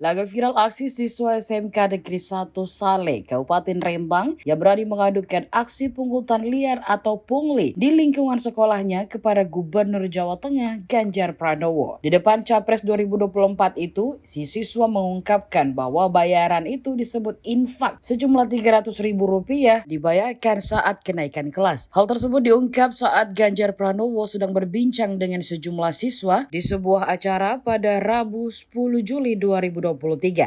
Laga viral aksi siswa SMK Negeri 1 Saleh, Kabupaten Rembang yang berani mengadukan aksi pungutan liar atau pungli di lingkungan sekolahnya kepada Gubernur Jawa Tengah Ganjar Pranowo. Di depan Capres 2024 itu, si siswa mengungkapkan bahwa bayaran itu disebut infak sejumlah Rp300.000 dibayarkan saat kenaikan kelas. Hal tersebut diungkap saat Ganjar Pranowo sedang berbincang dengan sejumlah siswa di sebuah acara pada Rabu 10 Juli 2023.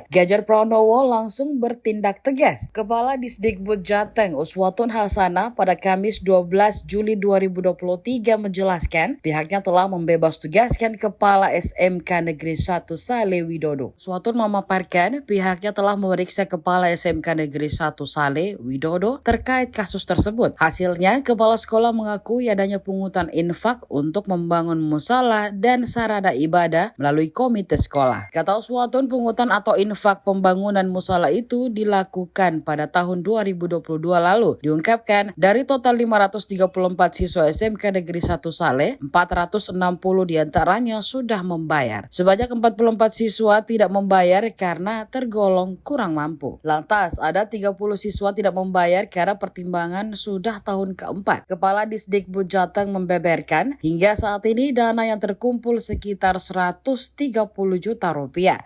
Ganjar Pranowo langsung bertindak tegas. Kepala Disdikbud Jateng Uswatun Hasanah pada Kamis 12 Juli 2023 menjelaskan pihaknya telah membebas tugaskan Kepala SMK Negeri 1 Saleh Widodo. Uswatun memaparkan pihaknya telah memeriksa Kepala SMK Negeri 1 Saleh Widodo terkait kasus tersebut. Hasilnya, Kepala Sekolah mengakui adanya pungutan infak untuk membangun musala dan sarana ibadah melalui komite sekolah. Kata Uswatun, pungutan atau infak pembangunan musala itu dilakukan pada tahun 2022 lalu. Diungkapkan, dari total 534 siswa SMK Negeri 1 Saleh, 460 diantaranya sudah membayar. Sebanyak 44 siswa tidak membayar karena tergolong kurang mampu. Lantas, ada 30 siswa tidak membayar karena pertimbangan sudah tahun keempat. Kepala Disdikbud Jateng membeberkan, hingga saat ini dana yang terkumpul sekitar Rp130 juta.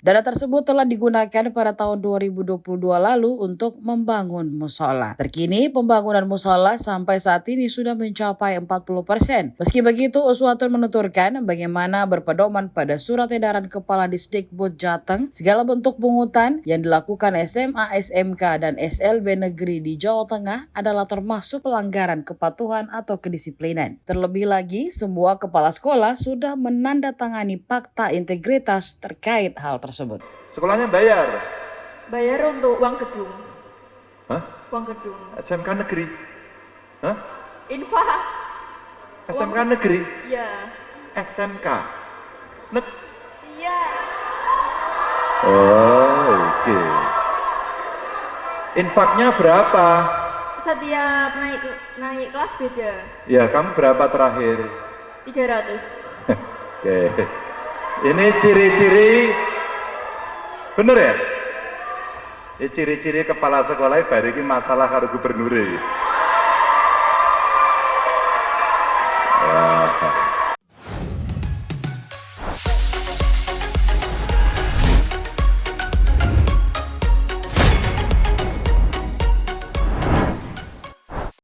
Dana tersebut telah digunakan pada tahun 2022 lalu untuk membangun musola. Terkini, pembangunan musola sampai saat ini sudah mencapai 40%. Meski begitu, Uswatun menuturkan bagaimana berpedoman pada surat edaran Kepala Disdikbud Jateng, segala bentuk pungutan yang dilakukan SMA, SMK, dan SLB negeri di Jawa Tengah adalah termasuk pelanggaran kepatuhan atau kedisiplinan. Terlebih lagi, semua kepala sekolah sudah menandatangani fakta integritas terkait hal tersebut. Sekolahnya bayar? Bayar untuk uang gedung. Hah? Uang gedung. SMK negeri? Hah? Infak. SMK negeri? Iya. SMK? Iya. Oh, oke. Infaknya berapa? Setiap naik kelas beda. Ya, kamu berapa terakhir? 300. Oke. Ini ciri-ciri, bener ya? Ini ciri-ciri kepala sekolah bariki masalah karo gubernur.